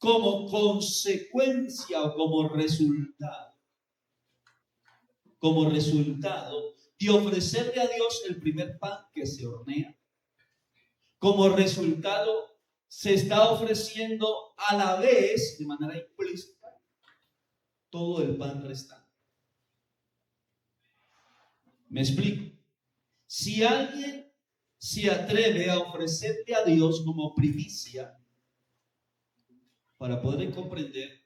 como consecuencia o como resultado de ofrecerle a Dios el primer pan que se hornea, como resultado se está ofreciendo a la vez, de manera implícita, todo el pan restante. Me explico. Si alguien se atreve a ofrecerle a Dios como primicia, para poder comprender,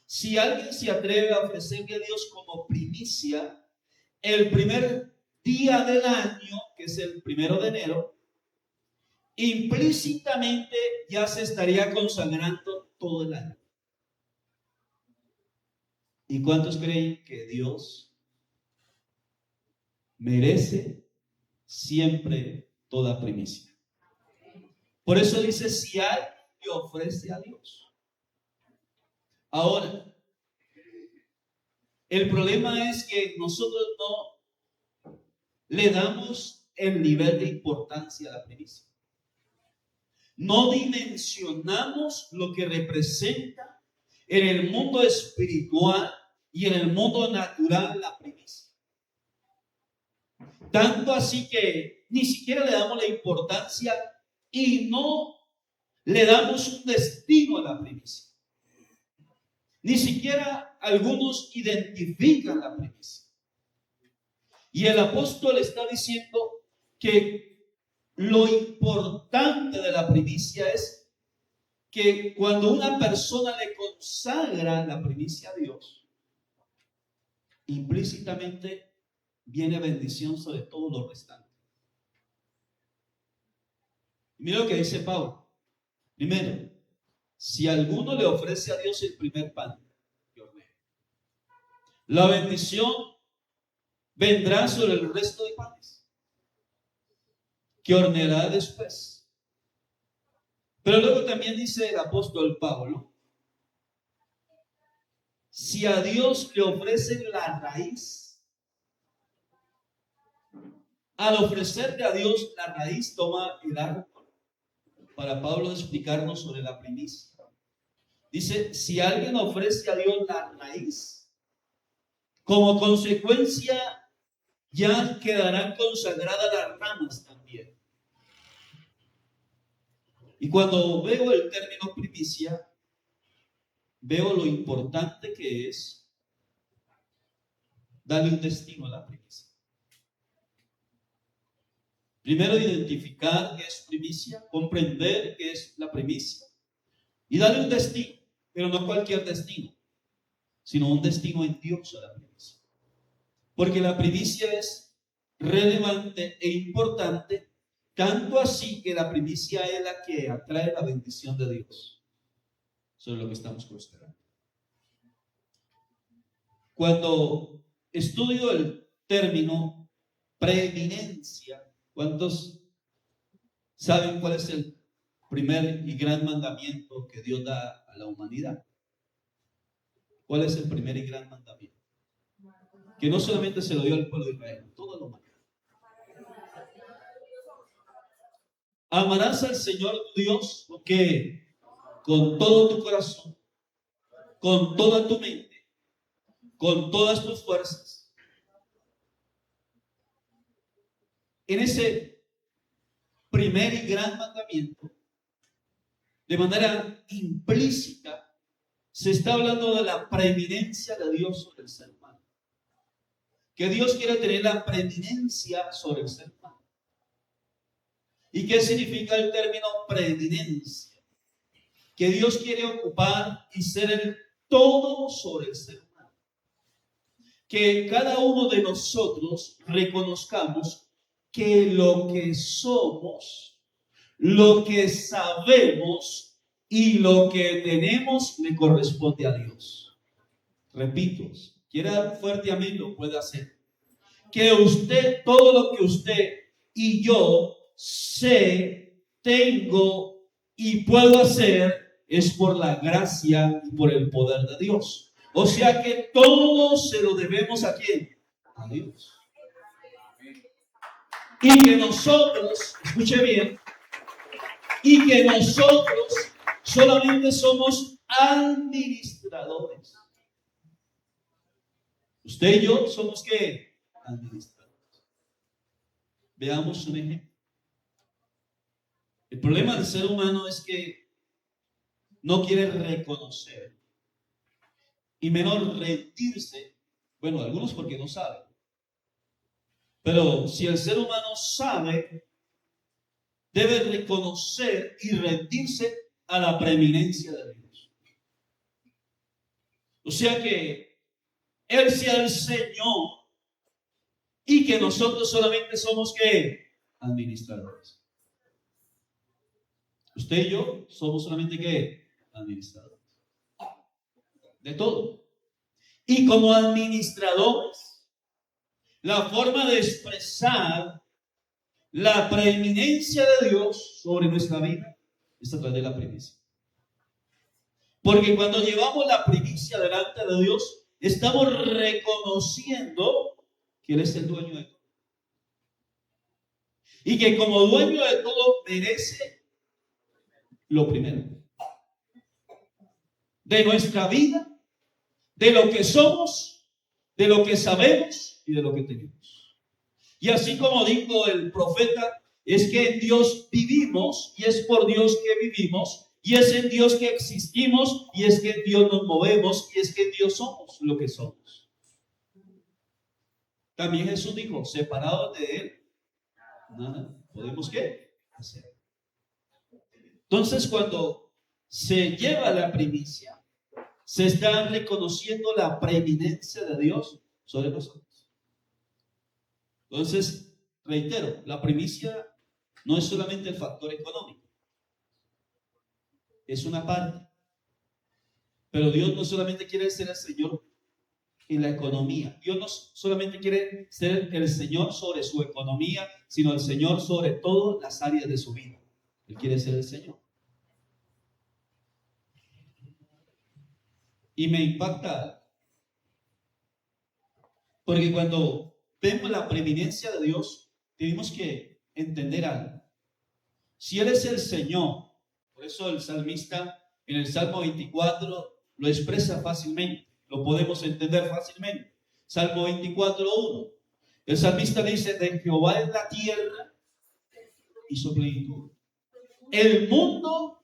si alguien se atreve a ofrecerle a Dios como primicia el primer día del año, que es el 1 de enero, implícitamente ya se estaría consagrando todo el año. ¿Y cuántos creen que Dios merece siempre toda primicia? Por eso dice, si alguien le ofrece a Dios. Ahora, el problema es que nosotros no le damos el nivel de importancia a la primicia. No dimensionamos lo que representa en el mundo espiritual y en el mundo natural la primicia. Tanto así que ni siquiera le damos la importancia y no le damos un destino a la primicia. Ni siquiera algunos identifican la primicia. Y el apóstol está diciendo que lo importante de la primicia es que cuando una persona le consagra la primicia a Dios, implícitamente viene bendición sobre todo lo restante. Mira lo que dice Pablo. Primero, si alguno le ofrece a Dios el primer pan, la bendición vendrá sobre el resto de panes que horneará después. Pero luego también dice el apóstol Pablo, si a Dios le ofrecen la raíz, al ofrecerle a Dios la raíz toma el árbol. Para Pablo explicarnos sobre la primicia. Dice, si alguien ofrece a Dios la raíz, como consecuencia ya quedarán consagradas las ramas también. Y cuando veo el término primicia, veo lo importante que es darle un destino a la primicia. Primero, identificar qué es primicia, comprender qué es la primicia y darle un destino, pero no cualquier destino, sino un destino en Dios a la primicia. Porque la primicia es relevante e importante, tanto así que la primicia es la que atrae la bendición de Dios sobre lo que estamos considerando. Cuando estudio el término preeminencia, ¿cuántos saben cuál es el primer y gran mandamiento que Dios da a la humanidad? ¿Cuál es el primer y gran mandamiento? Que no solamente se lo dio al pueblo de Israel, toda la humanidad. Amarás al Señor tu Dios, porque con todo tu corazón, con toda tu mente, con todas tus fuerzas. En ese primer y gran mandamiento, de manera implícita, se está hablando de la preeminencia de Dios sobre el ser humano. Que Dios quiere tener la preeminencia sobre el ser humano. ¿Y qué significa el término preeminencia? Que Dios quiere ocupar y ser el todo sobre el ser humano. Que cada uno de nosotros reconozcamos que lo que somos, lo que sabemos y lo que tenemos le corresponde a Dios. Repito, quiera fuerte amén, lo puede hacer. Que usted, todo lo que usted y yo sé, tengo y puedo hacer es por la gracia y por el poder de Dios. O sea que todo se lo debemos ¿a quién? A Dios. Y que nosotros, escuche bien, y que nosotros solamente somos administradores. Usted y yo somos ¿qué? Administradores. Veamos un ejemplo. El problema del ser humano es que no quiere reconocer y menos rendirse. Bueno, algunos porque no saben. Pero si el ser humano sabe, debe reconocer y rendirse a la preeminencia de Dios. O sea que Él sea el Señor y que nosotros solamente somos ¿qué? Administradores. Usted y yo somos solamente ¿qué? Administradores. De todo. Y como administradores, la forma de expresar la preeminencia de Dios sobre nuestra vida es a través de la primicia. Porque cuando llevamos la primicia delante de Dios, estamos reconociendo que Él es el dueño de todo. Y que como dueño de todo merece lo primero. De nuestra vida, de lo que somos, de lo que sabemos y de lo que tenemos. Y así como dijo el profeta, es que en Dios vivimos y es por Dios que vivimos y es en Dios que existimos y es que en Dios nos movemos y es que en Dios somos lo que somos. También Jesús dijo, separados de Él, nada podemos ¿qué? Hacer. Entonces cuando se lleva la primicia, se está reconociendo la preeminencia de Dios sobre nosotros. Entonces, reitero, la primicia no es solamente el factor económico, es una parte. Pero Dios no solamente quiere ser el Señor en la economía. Dios no solamente quiere ser el Señor sobre su economía, sino el Señor sobre todas las áreas de su vida. Él quiere ser el Señor. Y me impacta, porque cuando vemos la preeminencia de Dios, tenemos que entender algo. Si Él es el Señor, por eso el salmista en el Salmo 24 lo expresa fácilmente, lo podemos entender fácilmente. Salmo 24:1. El salmista dice, de Jehová es la tierra y su plenitud, el mundo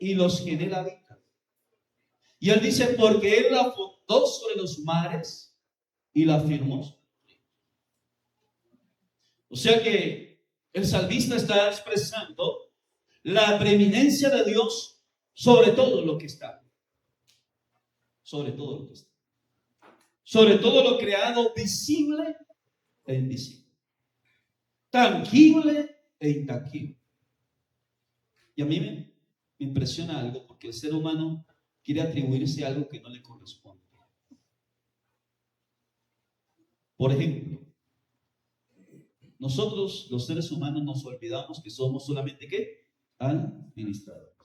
y los que en él habitan. Y él dice, porque él la fundó sobre los mares y la firmó. O sea que el salmista está expresando la preeminencia de Dios sobre todo lo que está. Sobre todo lo que está. Sobre todo lo creado visible e invisible. Tangible e intangible. Y a mí me impresiona algo porque el ser humano quiere atribuirse a algo que no le corresponde. Por ejemplo, nosotros los seres humanos nos olvidamos que somos solamente ¿qué? Administradores.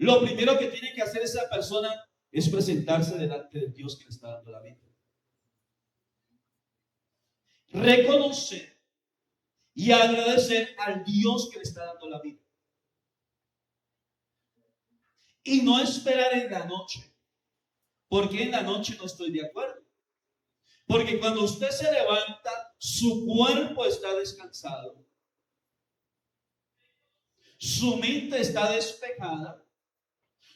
lo primero que tiene que hacer esa persona es presentarse delante de Dios que le está dando la vida. Reconocer y agradecer al Dios que le está dando la vida. Y no esperar en la noche, porque en la noche no estoy de acuerdo. Porque cuando usted se levanta, su cuerpo está descansado, su mente está despejada,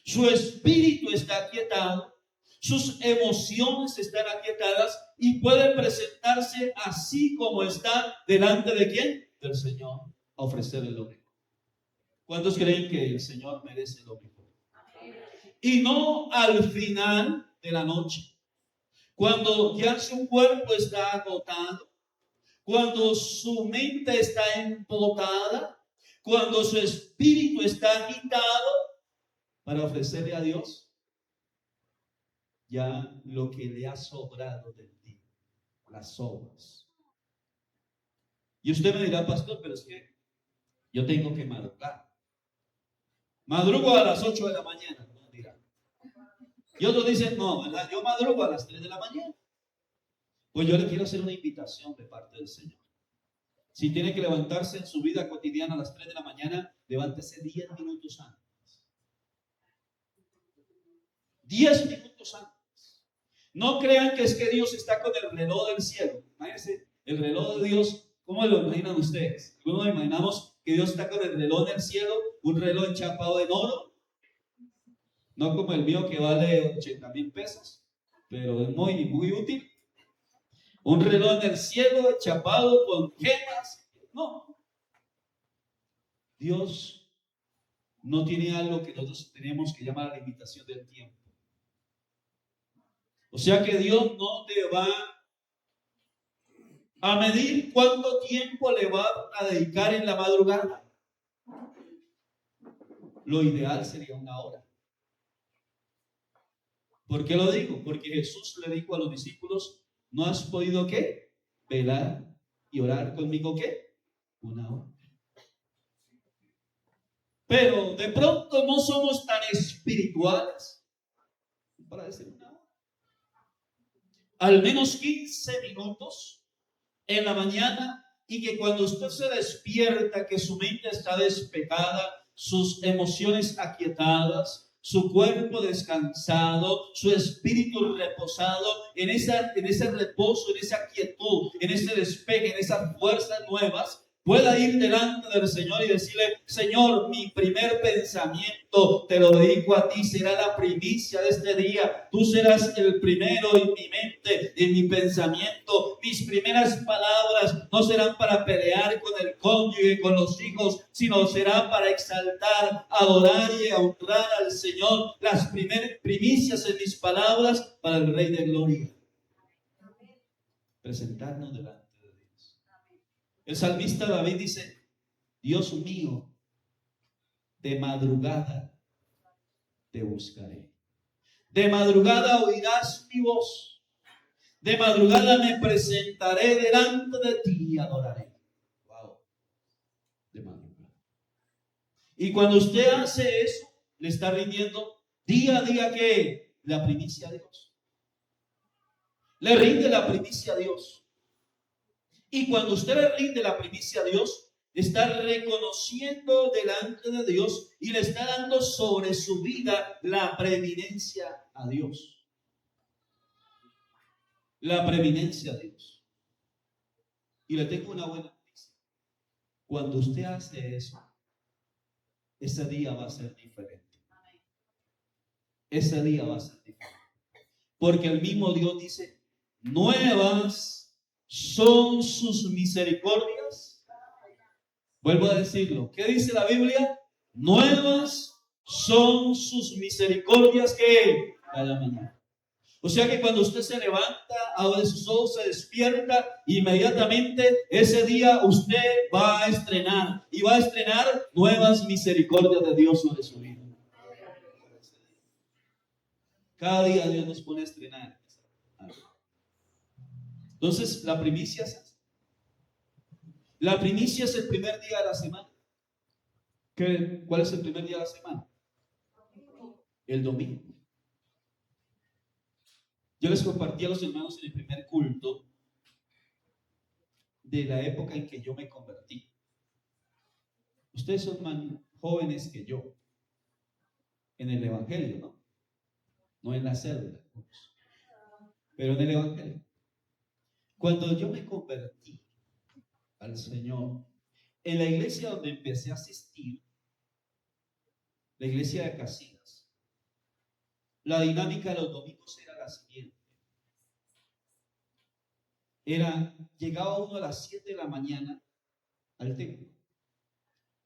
su espíritu está aquietado, sus emociones están aquietadas y puede presentarse así como está delante de ¿quién? Del Señor, a ofrecerle lo mejor. ¿Cuántos creen que el Señor merece lo mejor? Y no al final de la noche, cuando ya su cuerpo está agotado, cuando su mente está empotada, cuando su espíritu está agitado, para ofrecerle a Dios ya lo que le ha sobrado del día, las obras. Y usted me dirá, pastor, pero es que yo tengo que madrugar. Madrugo a las 8 de la mañana, no dirá. Y otros dicen, no, ¿verdad? Yo madrugo a las 3 de la mañana. Pues yo le quiero hacer una invitación de parte del Señor. Si tiene que levantarse en su vida cotidiana a las 3 de la mañana, levántese 10 minutos antes. 10 minutos antes. No crean que es que Dios está con el reloj del cielo. Imagínense, el reloj de Dios, ¿cómo lo imaginan ustedes? Algunos imaginamos que Dios está con el reloj del cielo, un reloj enchapado en oro, no como el mío que vale 80,000 pesos, pero es muy, muy útil. Un reloj en el cielo enchapado con gemas. No. Dios no tiene algo que nosotros tenemos que llamar la limitación del tiempo. O sea que Dios no te va a medir cuánto tiempo le va a dedicar en la madrugada. Lo ideal sería 1 hora. ¿Por qué lo digo? Porque Jesús le dijo a los discípulos, ¿no has podido qué? Velar y orar conmigo qué? 1 hora. Pero de pronto no somos tan espirituales para decir 1 hora. Al menos 15 minutos en la mañana, y que cuando usted se despierta, que su mente está despejada, sus emociones aquietadas, su cuerpo descansado, su espíritu reposado, en ese reposo, en esa quietud, en ese despegue, en esas fuerzas nuevas, pueda ir delante del Señor y decirle, Señor, mi primer pensamiento te lo dedico a ti, será la primicia de este día. Tú serás el primero en mi mente, en mi pensamiento. Mis primeras palabras no serán para pelear con el cónyuge, con los hijos, sino será para exaltar, adorar y honrar al Señor. Las primeras primicias en mis palabras para el Rey de Gloria. Presentarnos delante. El salmista David dice, Dios mío, de madrugada te buscaré. De madrugada oirás mi voz. De madrugada me presentaré delante de ti y adoraré. Wow. De madrugada. Y cuando usted hace eso, le está rindiendo día a día que la primicia a Dios. Le rinde la primicia a Dios. Y cuando usted le rinde la primicia a Dios, está reconociendo delante de Dios y le está dando sobre su vida la preeminencia a Dios. La preeminencia a Dios. Y le tengo una buena noticia. Cuando usted hace eso, ese día va a ser diferente. Ese día va a ser diferente. Porque el mismo Dios dice, nuevas son sus misericordias. Vuelvo a decirlo. ¿Qué dice la Biblia? Nuevas son sus misericordias que cada mañana. O sea que cuando usted se levanta, abre sus ojos, se despierta, inmediatamente ese día usted va a estrenar. Y va a estrenar nuevas misericordias de Dios sobre su vida. Cada día Dios nos pone a estrenar. Entonces, la primicia es así. La primicia es el primer día de la semana. ¿Cuál es el primer día de la semana? el domingo. Yo les compartí a los hermanos en el primer culto de la época en que yo me convertí. Ustedes son más jóvenes que yo en el Evangelio, ¿no? No en la célula, pero en el Evangelio. Cuando yo me convertí al Señor, en la iglesia donde empecé a asistir, la iglesia de Casillas, la dinámica de los domingos era la siguiente. Llegaba uno a las 7 de la mañana al templo.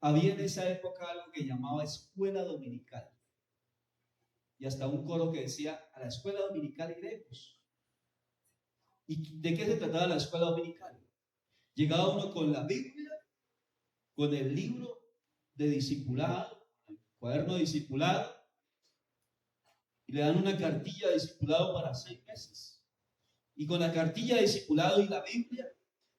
Había en esa época algo que llamaba escuela dominical. Y hasta un coro que decía, a la escuela dominical iremos. ¿Y de qué se trataba la escuela dominical? Llegaba uno con la Biblia, con el libro de discipulado, el cuaderno de discipulado, y le dan una cartilla de discipulado para 6 meses. Y con la cartilla de discipulado y la Biblia,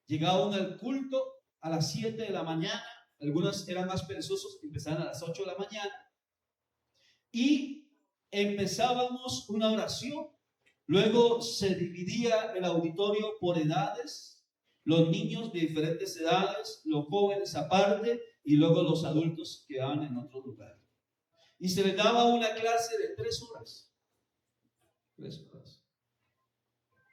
llegaba uno al culto a las 7 de la mañana. Algunos eran más perezosos, empezaban a las 8 de la mañana. Y empezábamos una oración. Luego se dividía el auditorio por edades, los niños de diferentes edades, los jóvenes aparte, y luego los adultos quedaban en otro lugar. Y se les daba una clase de 3 horas. 3 horas.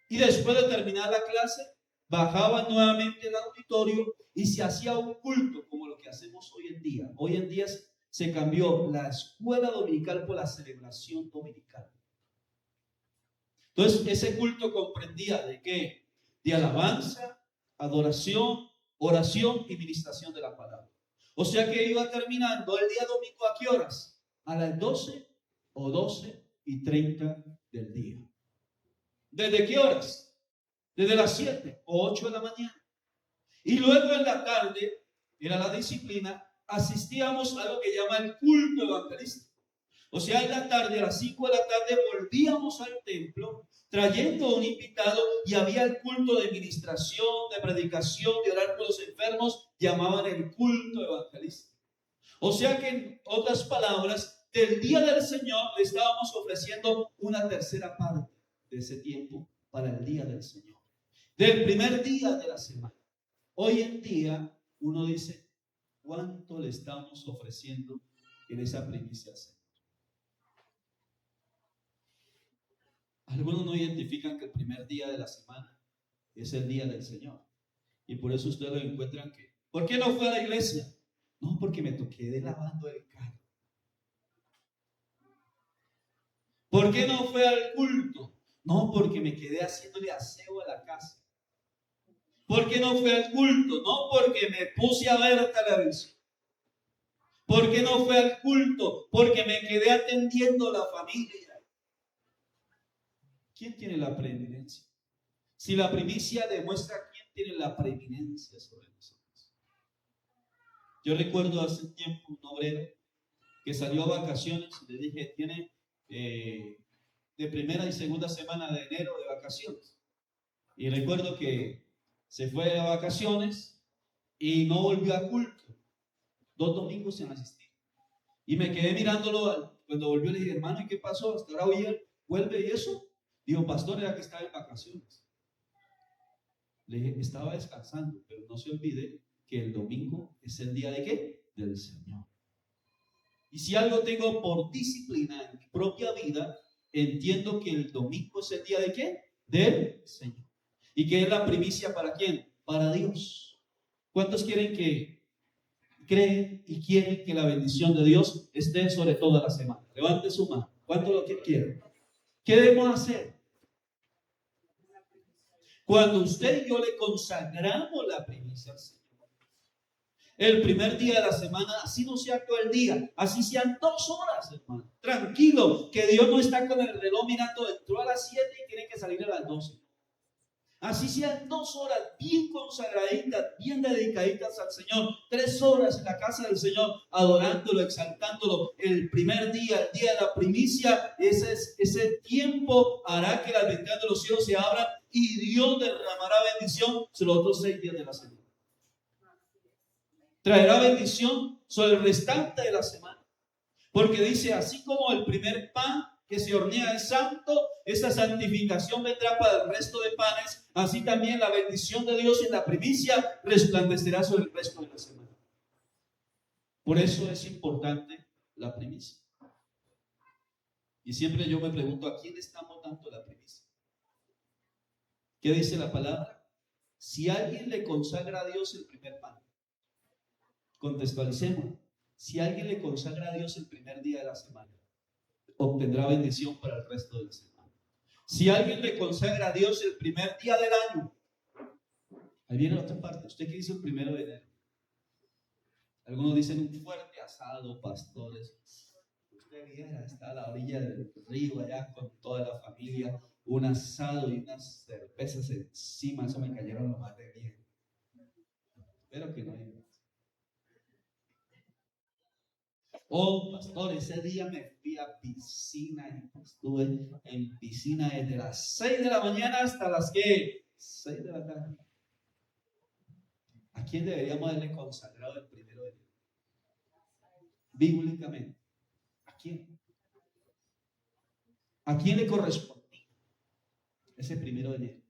Y después de terminar la clase, bajaban nuevamente el auditorio y se hacía un culto como lo que hacemos hoy en día. Hoy en día se cambió la escuela dominical por la celebración dominical. Entonces, ese culto comprendía ¿de qué? De alabanza, adoración, oración y ministración de la palabra. O sea que iba terminando el día domingo, ¿a qué horas? A las 12 o 12:30 del día. ¿Desde qué horas? Desde las 7 o 8 de la mañana. Y luego en la tarde, era la disciplina, asistíamos a lo que llaman el culto evangelístico. O sea, en la tarde, a las 5 de la tarde, volvíamos al templo trayendo un invitado y había el culto de ministración, de predicación, de orar por los enfermos, llamaban el culto evangelístico. O sea que, en otras palabras, del día del Señor le estábamos ofreciendo una tercera parte de ese tiempo para el día del Señor. Del primer día de la semana. Hoy en día, uno dice, ¿cuánto le estamos ofreciendo en esa primicia al Señor? Algunos no identifican que el primer día de la semana es el día del Señor. Y por eso ustedes lo encuentran que, ¿por qué no fue a la iglesia? No, porque me quedé lavando el carro. ¿Por qué no fue al culto? No, porque me quedé haciéndole aseo a la casa. ¿Por qué no fue al culto? No, porque me puse a ver televisión. ¿Por qué no fue al culto? Porque me quedé atendiendo a la familia. ¿Quién tiene la preeminencia? Si la primicia demuestra quién tiene la preeminencia sobre nosotros. Yo recuerdo hace tiempo un obrero que salió a vacaciones y le dije, tiene de primera y segunda semana de enero de vacaciones. Y recuerdo que se fue a vacaciones y no volvió a culto. 2 domingos sin asistir. Y me quedé mirándolo cuando volvió. Le dije, hermano, ¿y qué pasó? ¿Hasta ahora hoy vuelve y eso? Dijo, pastor, era que estaba en vacaciones. Le dije, estaba descansando, pero no se olvide que el domingo es el día ¿de qué? Del Señor. Y si algo tengo por disciplina en mi propia vida, entiendo que el domingo es el día ¿de qué? Del Señor. ¿Y qué es la primicia para quién? Para Dios. ¿Cuántos creen y quieren que la bendición de Dios esté sobre toda la semana? Levante su mano. ¿Cuántos lo quieren? ¿Qué debemos hacer? Cuando usted y yo le consagramos la primicia al Señor, el primer día de la semana, así no sea todo el día, así sean 2 horas, hermano. Tranquilo, que Dios no está con el reloj mirando, entró a las 7 y tiene que salir a las 12. Así sean 2 horas bien consagraditas, bien dedicaditas al Señor. 3 horas en la casa del Señor, adorándolo, exaltándolo. El primer día, el día de la primicia, ese tiempo hará que las ventanas de los cielos se abran y Dios derramará bendición sobre los otros 6 días de la semana. Traerá bendición sobre el restante de la semana. Porque dice, así como el primer pan que se hornea es santo, esa santificación vendrá para el resto de panes, así también la bendición de Dios en la primicia resplandecerá sobre el resto de la semana. Por eso es importante la primicia. Y siempre yo me pregunto, ¿a quién estamos dando la primicia? ¿Qué dice la palabra? Si alguien le consagra a Dios el primer pan, contextualicemos, si alguien le consagra a Dios el primer día de la semana, obtendrá bendición para el resto de la semana. Si alguien le consagra a Dios el primer día del año, ahí viene la otra parte. ¿Usted qué hizo el 1 de enero? Algunos dicen un fuerte asado, pastores. Usted viera, está a la orilla del río allá con toda la familia, un asado y unas cervezas encima. Eso me cayeron lo más de bien. Espero que no haya. Oh, pastor, ese día me fui a piscina y estuve en piscina desde las 6 de la mañana hasta las 6 de la tarde. ¿A quién deberíamos haberle consagrado el 1 de enero? Bíblicamente. ¿A quién? ¿A quién le corresponde ese 1 de enero?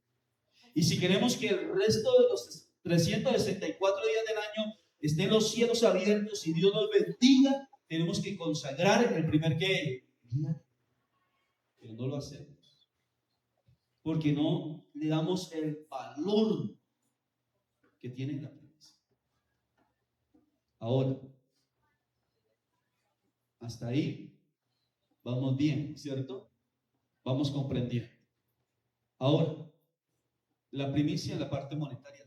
Y si queremos que el resto de los 364 días del año estén los cielos abiertos y Dios nos bendiga, tenemos que consagrar el primer día. Pero no lo hacemos. Porque no le damos el valor que tiene la promesa. Ahora, hasta ahí vamos bien, ¿cierto? Vamos comprendiendo. Ahora, la primicia en la parte monetaria.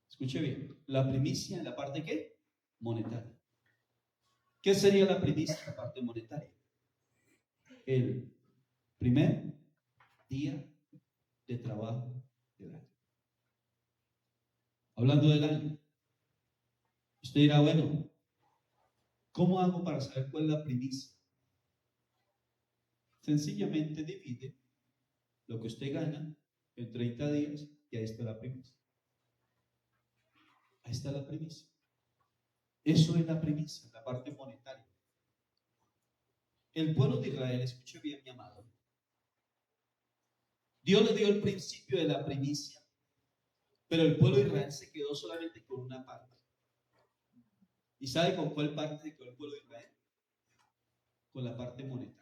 Escuche bien, la primicia en la parte ¿qué? Monetaria. ¿Qué sería la primicia en la parte monetaria? El primer día de trabajo del año. Hablando del año, usted dirá, bueno, ¿cómo hago para saber cuál es la primicia? Sencillamente divide lo que usted gana en 30 días y ahí está la primicia. Ahí está la primicia. Eso es la primicia, la parte monetaria. El pueblo de Israel, escuche bien, mi amado. Dios le dio el principio de la primicia, pero el pueblo de Israel se quedó solamente con una parte. ¿Y sabe con cuál parte se quedó el pueblo de Israel? Con la parte monetaria.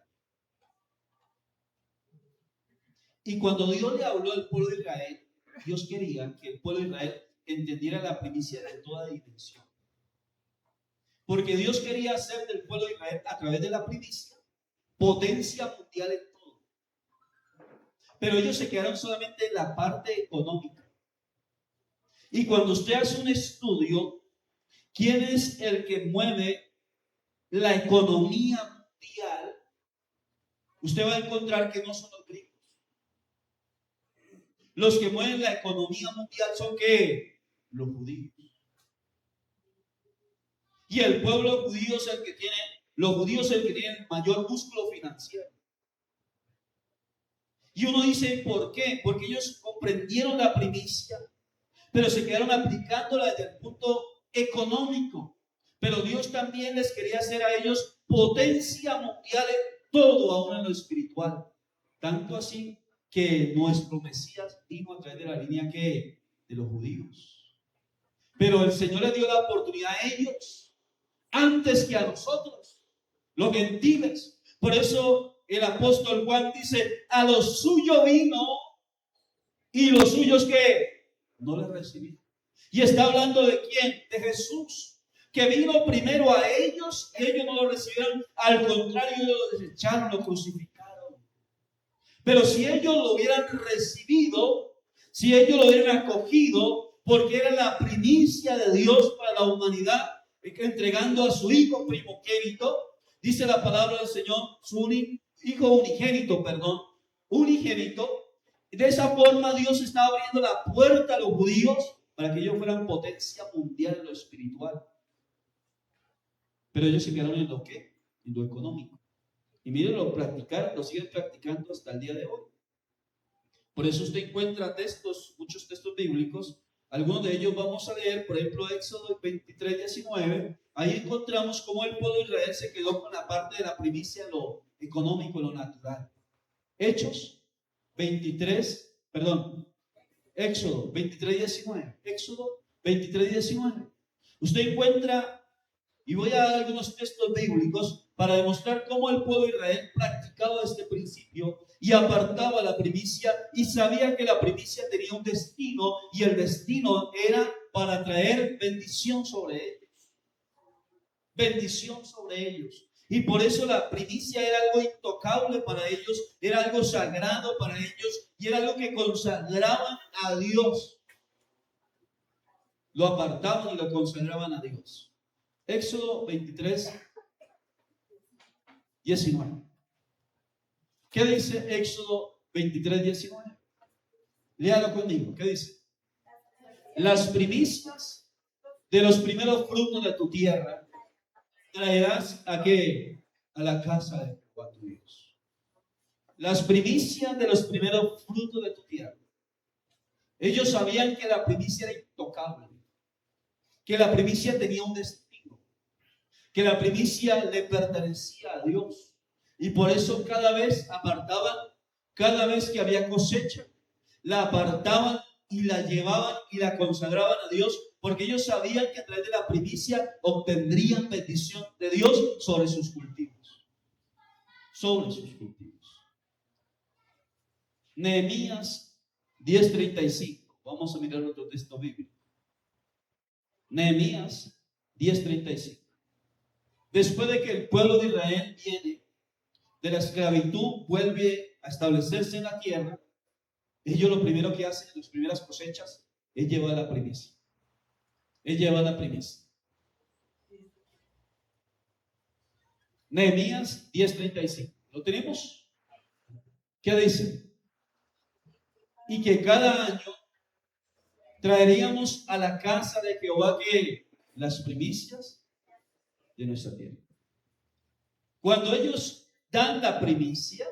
Y cuando Dios le habló al pueblo de Israel, Dios quería que el pueblo de Israel entendiera la primicia de toda dimensión. Porque Dios quería hacer del pueblo de Israel, a través de la primicia, potencia mundial en todo. Pero ellos se quedaron solamente en la parte económica. Y cuando usted hace un estudio, ¿quién es el que mueve la economía mundial? Usted va a encontrar que no son los gringos. Los que mueven la economía mundial son ¿qué? Los judíos. Y el pueblo judío es el que tiene, los judíos es el que tiene el mayor músculo financiero. Y uno dice, ¿por qué? Porque ellos comprendieron la primicia, pero se quedaron aplicándola desde el punto económico. Pero Dios también les quería hacer a ellos potencia mundial en todo, aún en lo espiritual. Tanto así que nuestro Mesías vino a través de la línea que de los judíos. Pero el Señor les dio la oportunidad a ellos antes que a nosotros, los gentiles. Por eso el apóstol Juan dice, a los suyos vino y los suyos que no le recibieron. Y está hablando de quién, de Jesús, que vino primero a ellos, ellos no lo recibieron, al contrario, ellos lo desecharon, lo crucificaron. Pero si ellos lo hubieran recibido, si ellos lo hubieran acogido, porque era la primicia de Dios para la humanidad, entregando a su hijo primogénito, dice la palabra del Señor, su hijo unigénito, unigénito. De esa forma Dios estaba abriendo la puerta a los judíos para que ellos fueran potencia mundial en lo espiritual. Pero ellos se quedaron en lo que, en lo económico. Y miren, lo practicaron, lo siguen practicando hasta el día de hoy. Por eso usted encuentra textos, muchos textos bíblicos. Algunos de ellos vamos a leer, por ejemplo, Éxodo 23:19 Ahí encontramos cómo el pueblo de Israel se quedó con la parte de la primicia, lo económico, lo natural. Hechos 23, perdón, Éxodo 23:19. Éxodo 23:19. Usted encuentra, y voy a dar algunos textos bíblicos para demostrar cómo el pueblo de Israel practicaba este principio y apartaba la primicia y sabía que la primicia tenía un destino y el destino era para traer bendición sobre ellos. Bendición sobre ellos. Y por eso la primicia era algo intocable para ellos, era algo sagrado para ellos y era algo que consagraban a Dios. Lo apartaban y lo consagraban a Dios. Éxodo 23:19. ¿Qué dice Éxodo 23:19? Léalo conmigo. ¿Qué dice? Las primicias de los primeros frutos de tu tierra traerás a qué? A la casa de Jehová tu Dios. Las primicias de los primeros frutos de tu tierra. Ellos sabían que la primicia era intocable, que la primicia tenía un destino, que la primicia le pertenecía a Dios. Y por eso cada vez apartaban, cada vez que había cosecha, la apartaban y la llevaban y la consagraban a Dios, porque ellos sabían que a través de la primicia obtendrían bendición de Dios sobre sus cultivos. Sobre sus cultivos. Nehemías 10:35. Vamos a mirar otro texto bíblico. Nehemías 10:35. Después de que el pueblo de Israel viene de la esclavitud, vuelve a establecerse en la tierra, ellos lo primero que hacen en las primeras cosechas es llevar la primicia. Es llevar la primicia. Nehemías 10:35. ¿Lo tenemos? ¿Qué dice? Y que cada año traeríamos a la casa de Jehová que las primicias de nuestra tierra. Cuando ellos dan la primicia,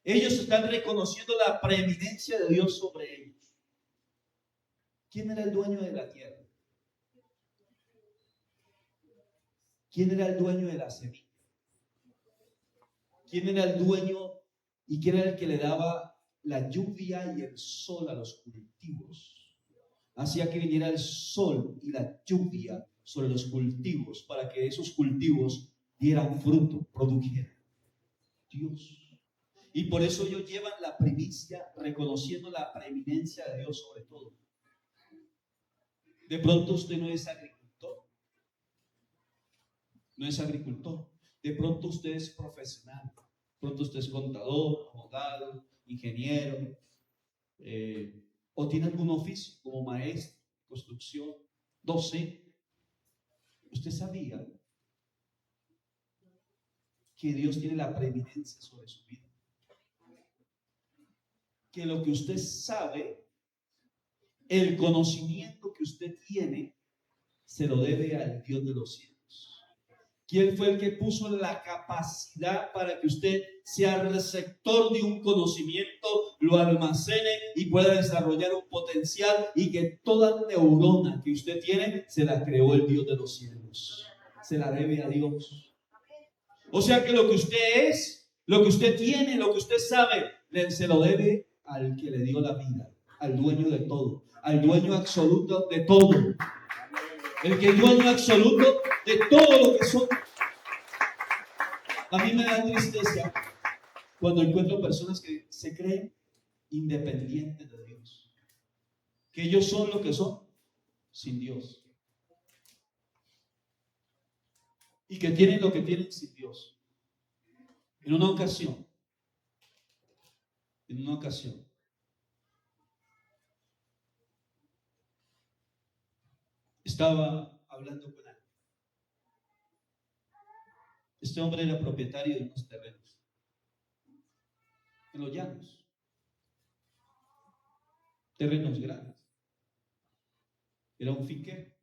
ellos están reconociendo la preeminencia de Dios sobre ellos. ¿Quién era el dueño de la tierra? ¿Quién era el dueño de la semilla? ¿Quién era el dueño y quién era el que le daba la lluvia y el sol a los cultivos? Hacía que viniera el sol y la lluvia sobre los cultivos para que esos cultivos dieran fruto, produjeran. Dios. Y por eso ellos llevan la primicia reconociendo la preeminencia de Dios sobre todo. De pronto usted no es agricultor. No es agricultor. De pronto usted es profesional. De pronto usted es contador, abogado, ingeniero, o tiene algún oficio como maestro, construcción, docente. Usted sabía que Dios tiene la preeminencia sobre su vida. Que lo que usted sabe, el conocimiento que usted tiene, se lo debe al Dios de los cielos. ¿Quién fue el que puso la capacidad para que usted sea receptor de un conocimiento, lo almacene y pueda desarrollar un potencial y que toda neurona que usted tiene se la creó el Dios de los cielos? Se la debe a Dios. O sea que lo que usted es, lo que usted tiene, lo que usted sabe, se lo debe al que le dio la vida, al dueño de todo, al dueño absoluto de todo. El que es dueño absoluto de todo lo que son. A mí me da tristeza cuando encuentro personas que se creen independientes de Dios, que ellos son lo que son sin Dios y que tienen lo que tienen sin Dios. En una ocasión, estaba hablando con alguien. Este hombre era propietario de unos terrenos en los llanos, terrenos grandes. Era un finquero.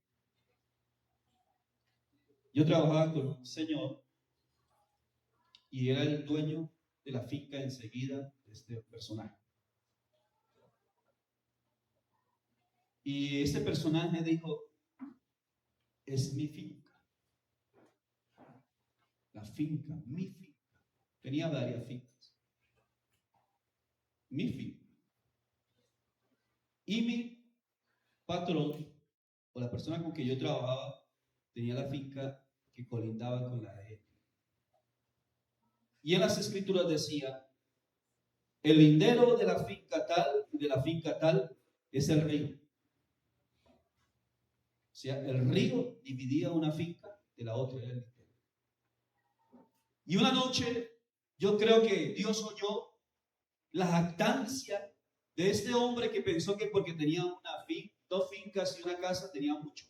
Yo trabajaba con un señor y era el dueño de la finca enseguida de este personaje. Y este personaje dijo: es mi finca. La finca, mi finca. Tenía varias fincas. Mi finca. Y mi patrón, o la persona con que yo trabajaba, tenía la finca que colindaba con la de él. Y en las escrituras decía, el lindero de la finca tal y de la finca tal es el río. O sea, el río dividía una finca de la otra, era el lindero. Y una noche, yo creo que Dios oyó la jactancia de este hombre que pensó que porque tenía dos fincas y una casa, tenía mucho.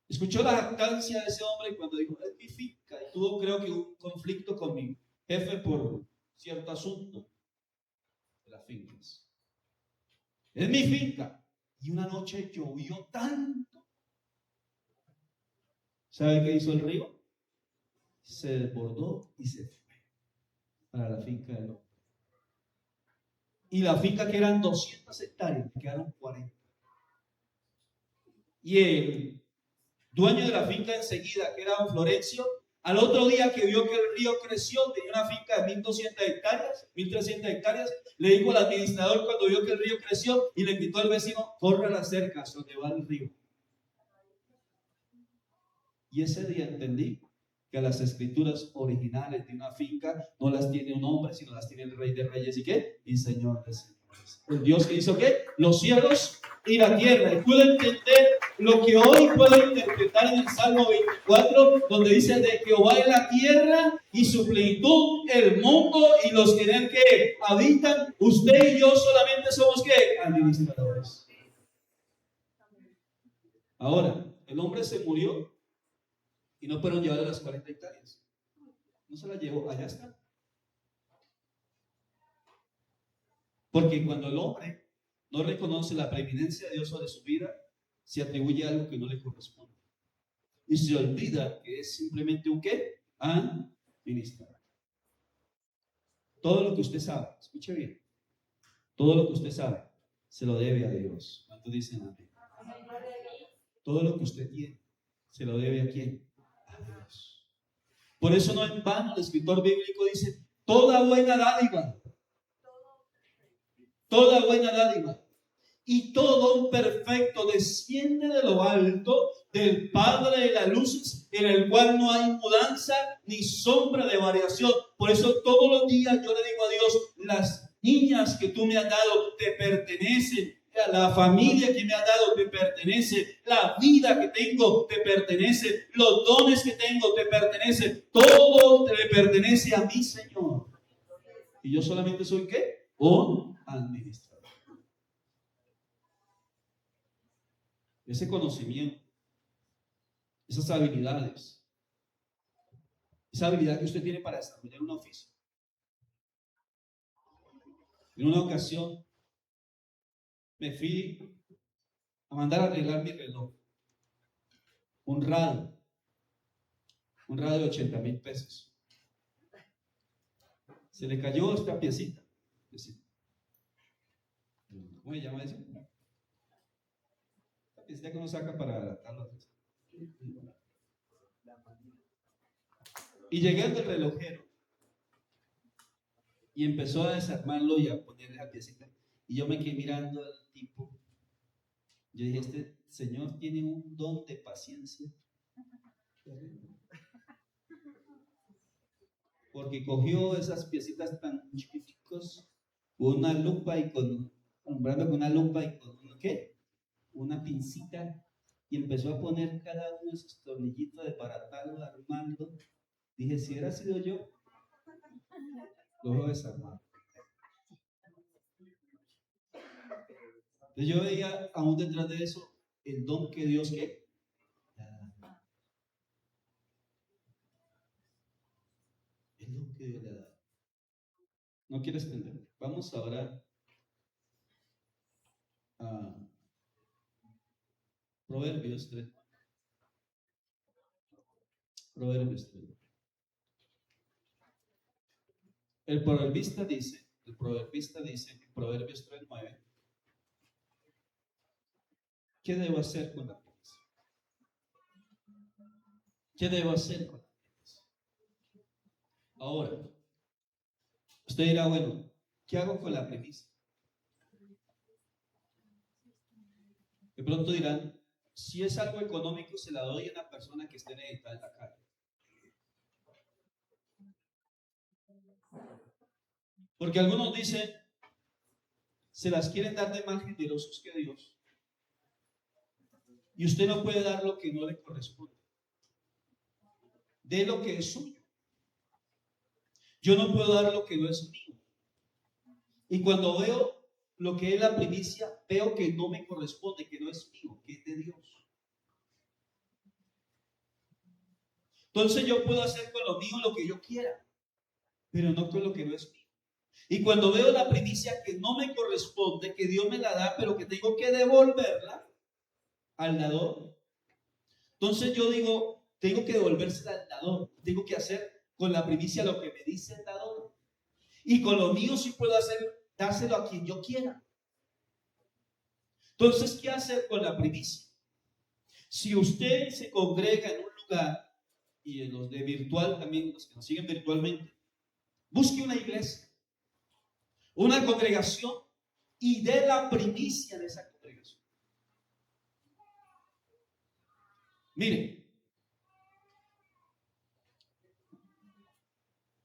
Escuchó la jactancia de ese hombre cuando dijo, es mi finca. Y tuvo, creo que, un conflicto con mi jefe por cierto asunto de las fincas. Es mi finca. Y una noche llovió tanto. ¿Sabe qué hizo el río? Se desbordó y se fue para la finca del hombre. Y la finca, que eran 200 hectáreas, quedaron 40. Y el dueño de la finca enseguida, que era don Florencio, al otro día que vio que el río creció, tenía una finca de 1.200 hectáreas, 1.300 hectáreas, le dijo al administrador cuando vio que el río creció y le gritó al vecino, corre a las cercas donde va el río. Y ese día entendí que las escrituras originales de una finca no las tiene un hombre, sino las tiene el Rey de Reyes y ¿qué? Y Señor de Señores. El Dios que hizo ¿qué? Los cielos y la tierra. Y puedo entender lo que hoy puedo interpretar en el Salmo 24, donde dice de Jehová es la tierra y su plenitud, el mundo y los que en él que habitan. Usted y yo solamente somos ¿qué? Administradores. Ahora, el hombre se murió y no pudieron llevarle las 40 hectáreas. No se las llevó, allá está. Porque cuando el hombre no reconoce la preeminencia de Dios sobre su vida, se atribuye algo que no le corresponde. Y se olvida que es simplemente un ¿qué? Administrador. Todo lo que usted sabe, escuche bien, todo lo que usted sabe, se lo debe a Dios. ¿Cuántos dicen amén? Todo lo que usted tiene, se lo debe a quién? A Dios. Por eso no en vano el escritor bíblico dice, toda buena dádiva y todo un perfecto desciende de lo alto del Padre de las luces, en el cual no hay mudanza ni sombra de variación. Por eso todos los días yo le digo a Dios, las niñas que tú me has dado te pertenecen, la familia que me has dado te pertenece, la vida que tengo te pertenece, los dones que tengo te pertenecen, todo te pertenece a mi Señor. Y yo solamente soy ¿qué? Un administrador. Ese conocimiento, esas habilidades, esa habilidad que usted tiene para desarrollar un oficio. En una ocasión me fui a mandar a arreglar mi reloj, un radio de 80,000 pesos. Se le cayó esta piecita. ¿Cómo se llama eso? Esta piecita que uno saca para adaptarlo. Y llegué al relojero y empezó a desarmarlo y a ponerle la piecita. Y yo me quedé mirando al tipo. Yo dije, este señor tiene un don de paciencia. Porque cogió esas piecitas tan chiquiticos con una lupa y alumbrando con una lupa y con ¿qué? Una pincita, y empezó a poner cada uno de esos tornillitos, de baratarlo, armando. Dije, si hubiera sido yo, lo voy a desarmar. Entonces yo veía aún detrás de eso el don que Dios ¿qué? El don que Dios le da. No quiero extender. Vamos ahora a Proverbios 3. Proverbios 3. El proverbista dice en Proverbios 3:9, ¿qué debo hacer con la pobreza? ¿Qué debo hacer con la primicia? Ahora, usted dirá, bueno, ¿qué hago con la primicia? De pronto dirán, si es algo económico, se la doy a una persona que esté necesitada en la calle. Porque algunos dicen, se las quieren dar de más generosos que Dios. Y usted no puede dar lo que no le corresponde. De lo que es suyo. Yo no puedo dar lo que no es mío. Y cuando veo lo que es la primicia, veo que no me corresponde, que no es mío, que es de Dios. Entonces yo puedo hacer con lo mío lo que yo quiera, pero no con lo que no es mío. Y cuando veo la primicia que no me corresponde, que Dios me la da, pero que tengo que devolverla al dador, entonces yo digo, tengo que devolvérsela al dador, tengo que hacer con la primicia lo que me dice el dador. Y con lo mío sí puedo hacer, dárselo a quien yo quiera. Entonces, ¿qué hacer con la primicia? Si usted se congrega en un lugar, y en los de virtual también, los que nos siguen virtualmente, busque una iglesia, una congregación, y dé la primicia de esa congregación. Miren,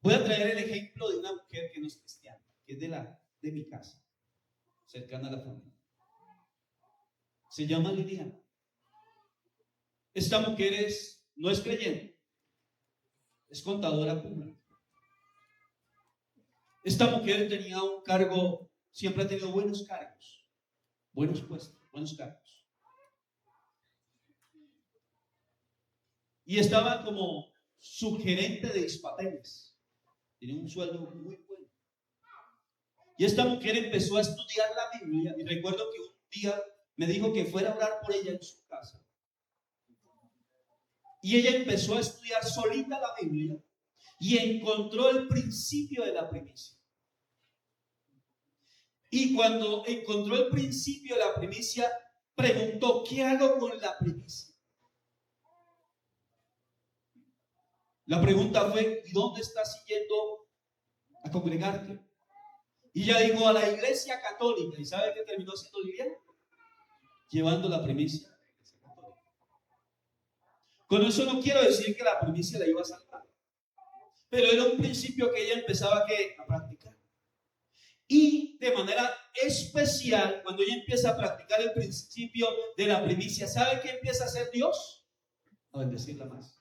voy a traer el ejemplo de una mujer que no es cristiana, que es de mi casa, cercana a la familia. Se llama Liliana. Esta mujer no es creyente, es contadora pública. Esta mujer tenía un cargo, siempre ha tenido buenos cargos, buenos puestos, buenos cargos. Y estaba como subgerente de Hispapeles. Tenía un sueldo muy bueno. Y esta mujer empezó a estudiar la Biblia. Y recuerdo que un día me dijo que fuera a orar por ella en su casa. Y ella empezó a estudiar solita la Biblia y encontró el principio de la primicia. Y cuando encontró el principio de la primicia, preguntó, ¿qué hago con la primicia? La pregunta fue, ¿y dónde estás yendo a congregarte? Y ella dijo, a la iglesia católica. ¿Y sabe qué terminó siendo Liliana? Llevando la primicia a la iglesia católica. Con eso no quiero decir que la primicia la iba a salvar, pero era un principio que ella empezaba a practicar. Y de manera especial, cuando ella empieza a practicar el principio de la primicia, ¿sabe qué empieza a hacer Dios? A bendecirla más.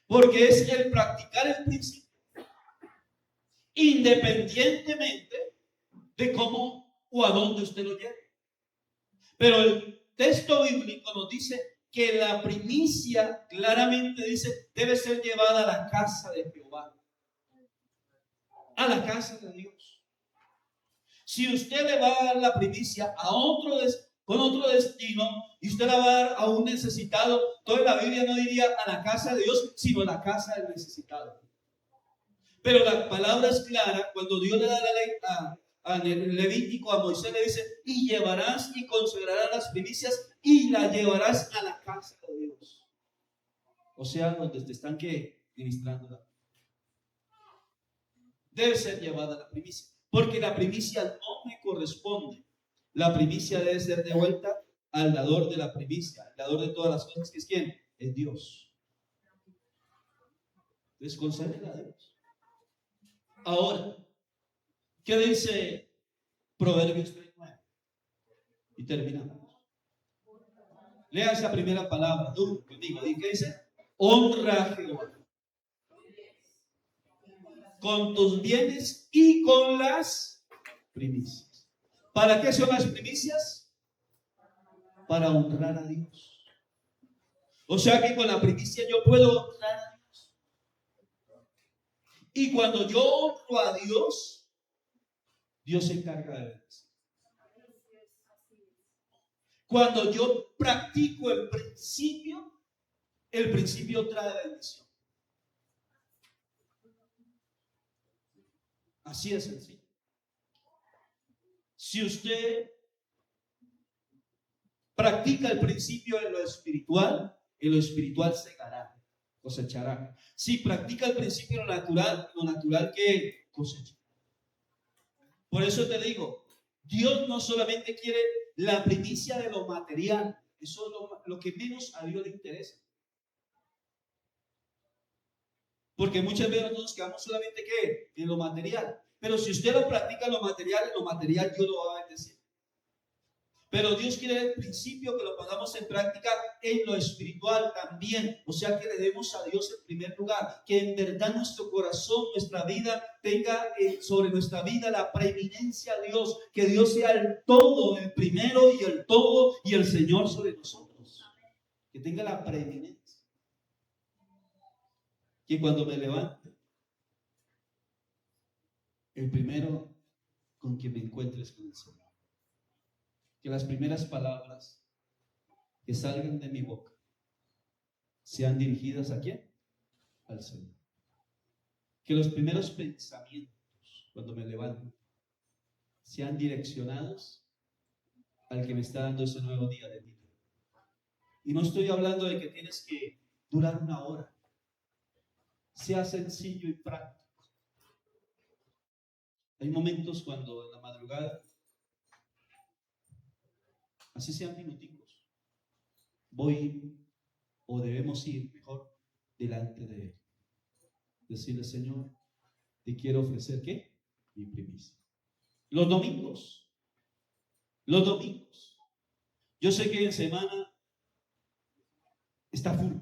Porque es el practicar el principio, independientemente de cómo o a dónde usted lo lleve. Pero el texto bíblico nos dice que la primicia, claramente dice, debe ser llevada a la casa de Jehová, a la casa de Dios. Si usted le va a dar la primicia con otro destino, y usted la va a dar a un necesitado, toda la Biblia no diría a la casa de Dios, sino a la casa del necesitado. Pero la palabra es clara, cuando Dios le da la ley a Levítico, a Moisés le dice, y llevarás y consagrarás las primicias y las llevarás a la casa de Dios. O sea, donde te están ministrando. Debe ser llevada la primicia, porque la primicia no me corresponde. La primicia debe ser devuelta al dador de la primicia, al dador de todas las cosas, que es ¿quién? Es Dios. Entonces, consagrela a Dios. Ahora, ¿qué dice Proverbios 39? Y terminamos. Lea esa primera palabra, tú conmigo. ¿Qué dice? Honra a Jehová con tus bienes y con las primicias. ¿Para qué son las primicias? Para honrar a Dios. O sea que con la primicia yo puedo honrar a Dios. Y cuando yo honro a Dios, Dios se encarga de bendecir. Cuando yo practico el principio trae bendición. Así es sencillo. Si usted practica el principio en lo espiritual segará. cosechará. Si practica el principio de lo natural que cosecha. Por eso te digo, Dios no solamente quiere la primicia de lo material, eso es lo que menos a Dios le interesa. Porque muchas veces nosotros nos quedamos solamente ¿qué? En lo material. Pero si usted lo practica en lo material Dios lo va a bendecir. Pero Dios quiere el principio que lo pongamos en práctica en lo espiritual también. O sea, que le demos a Dios en primer lugar. Que en verdad nuestro corazón, nuestra vida, tenga sobre nuestra vida la preeminencia de Dios. Que Dios sea el todo, el primero y el todo y el Señor sobre nosotros. Que tenga la preeminencia. Que cuando me levante, el primero con quien me encuentres con el Señor. Que las primeras palabras que salgan de mi boca sean dirigidas ¿a quién? Al Señor. Que los primeros pensamientos, cuando me levanto, sean direccionados al que me está dando ese nuevo día de vida. Y no estoy hablando de que tienes que durar 1 hora. Sea sencillo y práctico. Hay momentos cuando en la madrugada, así sean minuticos, voy o debemos ir mejor delante de Él. Decirle, Señor, te quiero ofrecer ¿qué? Mi primicia. Los domingos. Yo sé que en semana está full.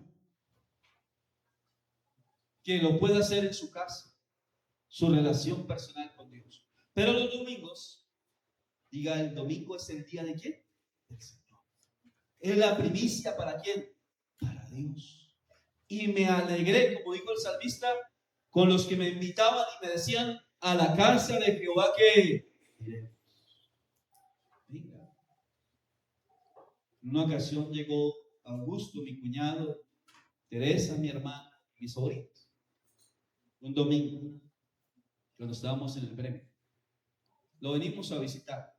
Que lo pueda hacer en su casa, su relación personal con Dios. Pero los domingos, diga, el domingo es el día de ¿quién? Del Señor. Es la primicia ¿para quién? Para Dios. Y me alegré, como dijo el salmista, con los que me invitaban y me decían, a la casa de Jehová que venga. En una ocasión llegó Augusto, mi cuñado, Teresa, mi hermana, mis sobrinos. Un domingo, cuando estábamos en el premio. Lo venimos a visitar.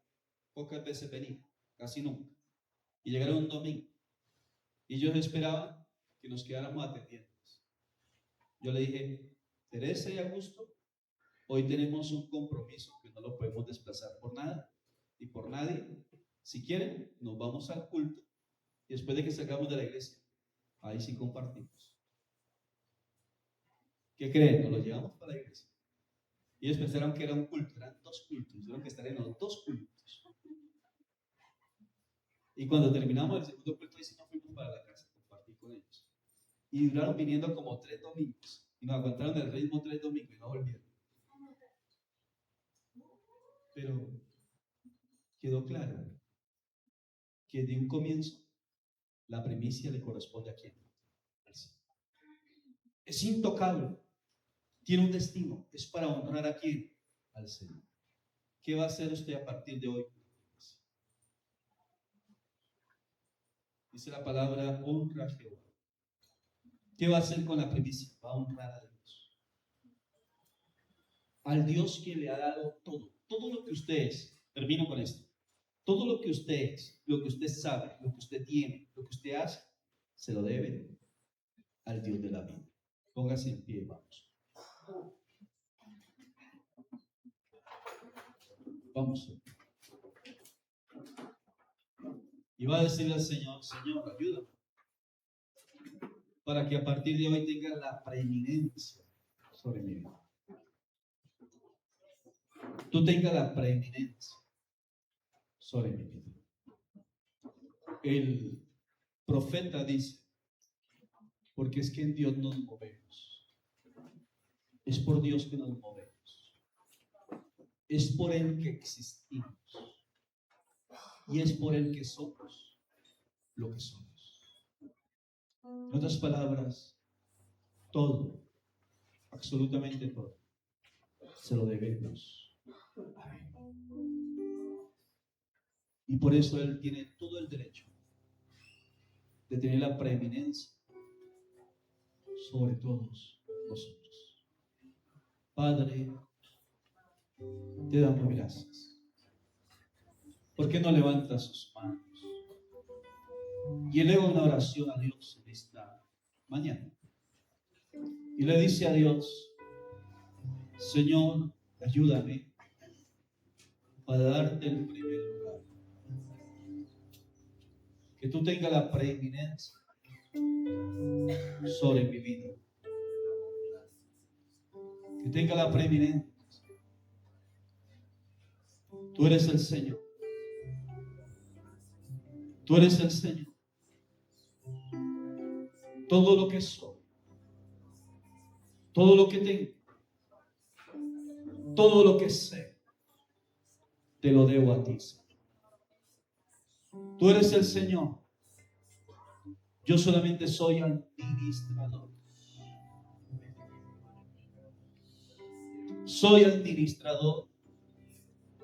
Pocas veces venía, casi nunca. Y llegaron un domingo. Y ellos esperaban que nos quedáramos atendiendo. Yo le dije, Teresa y Augusto, hoy tenemos un compromiso que no lo podemos desplazar por nada y por nadie. Si quieren, nos vamos al culto. Y después de que salgamos de la iglesia, ahí sí compartimos. ¿Qué creen? Nos lo llevamos para la iglesia. Y ellos pensaron que era un culto, eran 2 cultos. Tuvieron que estar en los 2 cultos. Y cuando terminamos el segundo culto, ahí sí nos fuimos para la casa, compartir con ellos. Y duraron viniendo como 3 domingos. Y nos aguantaron el ritmo 3 domingos y no volvieron. Pero quedó claro que de un comienzo la primicia le corresponde a quién. Es intocable. Tiene un destino. Es para honrar a quién. Al Señor. ¿Qué va a hacer usted a partir de hoy? Dice la palabra, honra a Jehová. ¿Qué va a hacer con la primicia? Va a honrar a Dios. Al Dios que le ha dado todo. Todo lo que usted es. Termino con esto. Todo lo que usted es, lo que usted sabe, lo que usted tiene, lo que usted hace, se lo debe al Dios de la vida. Póngase en pie, vamos. Vamos. Y va a decirle al Señor, Señor, ayúdame. Para que a partir de hoy tenga la preeminencia sobre mi vida. Tú tengas la preeminencia sobre mi vida. El profeta dice, porque es que en Dios nos movemos. Es por Dios que nos movemos. Es por Él que existimos. Y es por Él que somos lo que somos. En otras palabras, todo, absolutamente todo, se lo debemos a Él. Y por eso Él tiene todo el derecho de tener la preeminencia sobre todos nosotros. Padre, te damos gracias. ¿Por qué no levantas sus manos y eleva una oración a Dios en esta mañana? y le dice a Dios: Señor, ayúdame para darte el primer lugar. Que tú tengas la preeminencia sobre mi vida. Que tenga la preeminencia. Tú eres el Señor. Tú eres el Señor. Todo lo que soy, todo lo que tengo, todo lo que sé, te lo debo a ti, Señor. Tú eres el Señor. Yo solamente soy administrador. Soy administrador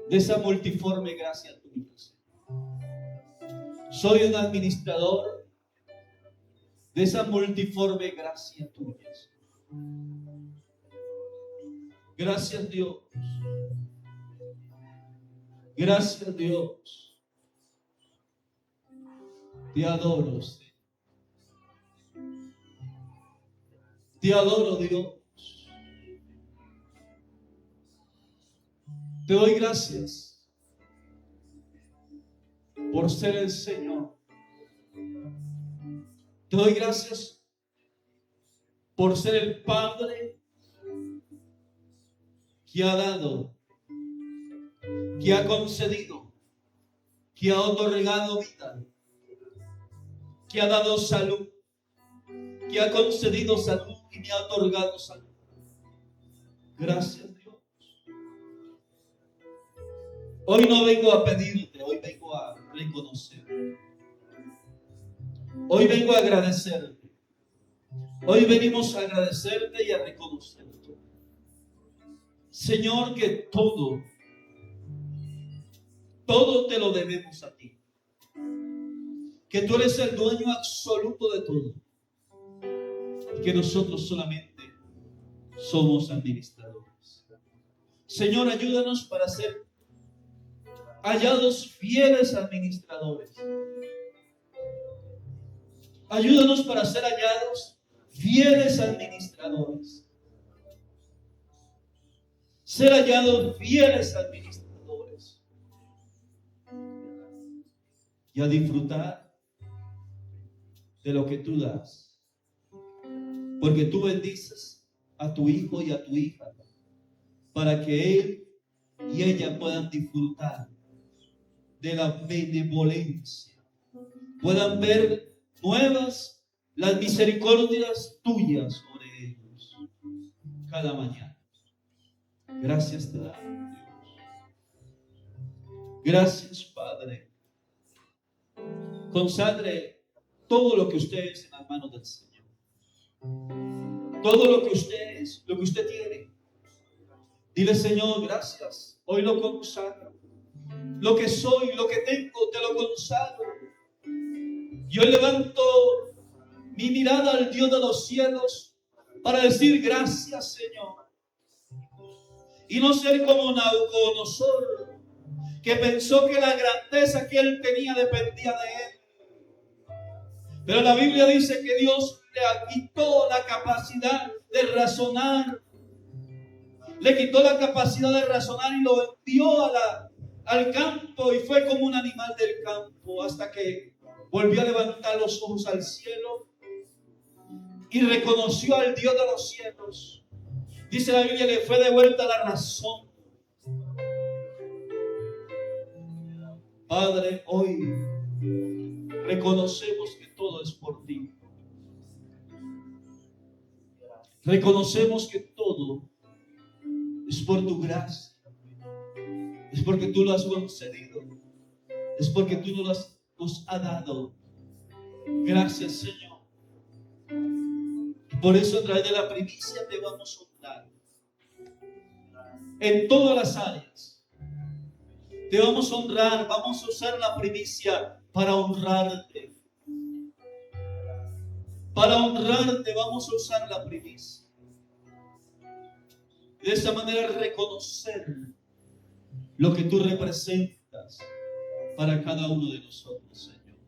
de esa multiforme gracia tuya. Soy un administrador de esa multiforme gracia tuya. Gracias, Dios. Gracias, Dios. Te adoro, Señor. Te adoro, Dios. Te doy gracias por ser el Señor. Te doy gracias por ser el Padre que ha dado, que ha concedido, que ha otorgado vida, que ha dado salud, que ha concedido salud y me ha otorgado salud. Gracias, Dios. Hoy no vengo a pedirte, hoy vengo a reconocer. Hoy vengo a agradecerte. Hoy venimos a agradecerte y a reconocerte. Señor, que todo te lo debemos a ti. Que tú eres el dueño absoluto de todo. Y que nosotros solamente somos administradores. Señor, ayúdanos para ser hallados fieles administradores. Ayúdanos para ser hallados fieles administradores. Ser hallados fieles administradores. Y a disfrutar de lo que tú das. Porque tú bendices a tu hijo y a tu hija para que él y ella puedan disfrutar de la benevolencia. Puedan ver nuevas las misericordias tuyas sobre ellos cada mañana. Gracias te damos, Dios. Gracias, Padre. Consagre todo lo que usted es en las manos del Señor. Todo lo que usted es, lo que usted tiene. Dile: Señor, gracias. Hoy lo consagro. Lo que soy, lo que tengo, te lo consagro. Yo levanto mi mirada al Dios de los cielos para decir: gracias, Señor. Y no ser como Nabucodonosor, que pensó que la grandeza que él tenía dependía de él. Pero la Biblia dice que Dios le quitó la capacidad de razonar. Le quitó la capacidad de razonar y lo envió al campo, y fue como un animal del campo hasta que volvió a levantar los ojos al cielo y reconoció al Dios de los cielos. Dice la Biblia, le fue de vuelta la razón. Padre, hoy reconocemos que todo es por ti. Reconocemos que todo es por tu gracia. Es porque tú lo has concedido. Es porque tú nos has dado. Gracias, Señor. Por eso a través de la primicia te vamos a honrar. En todas las áreas. Te vamos a honrar. Vamos a usar la primicia para honrarte. Para honrarte vamos a usar la primicia. De esa manera reconocer lo que tú representas para cada uno de nosotros, Señor.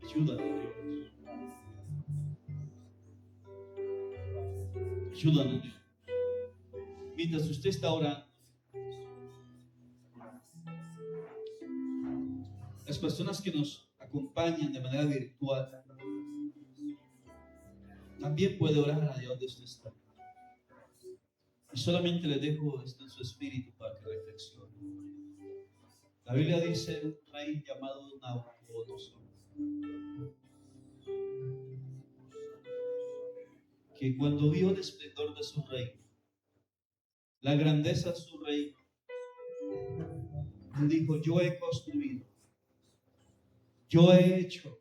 Ayúdanos, Dios. Ayúdanos, Dios. Mientras usted está orando, las personas que nos acompañan de manera virtual también puede orar a Dios donde usted está. Y solamente le dejo esto en su espíritu para que reflexione. La Biblia dice un rey llamado Nabucodonosor que cuando vio el esplendor de su reino, la grandeza de su reino, él dijo: yo he construido, yo he hecho,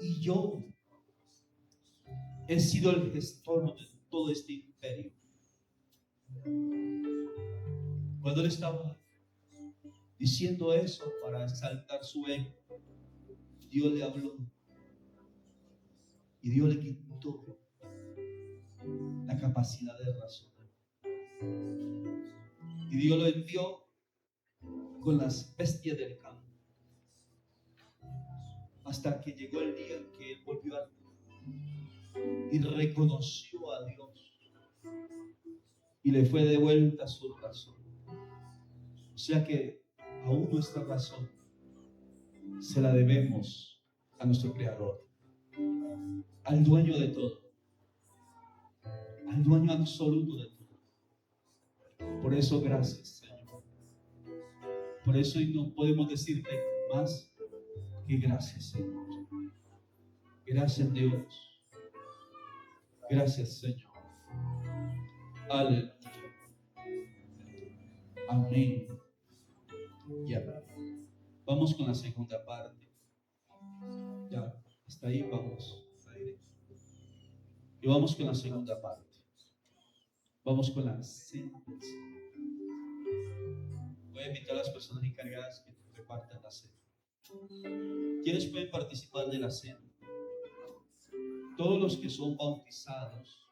y yo he sido el gestor de todo este imperio. Cuando él estaba diciendo eso para exaltar su ego, Dios le habló y Dios le quitó la capacidad de razonar. Y Dios lo envió con las bestias del campo, hasta que llegó el día en que él volvió a y reconoció a Dios y le fue devuelta su razón. O sea que aún nuestra razón se la debemos a nuestro Creador, al dueño de todo, al dueño absoluto de todo. Por eso gracias, Señor. Por eso no podemos decirte más que gracias, Señor. Gracias, Dios. Gracias, Señor. Aleluya. Amén. Y amén. Vamos con la segunda parte. Ya, hasta ahí vamos. Y vamos con la segunda parte. Vamos con la cena. Voy a invitar a las personas encargadas que repartan la cena. ¿Quiénes pueden participar de la cena? Todos los que son bautizados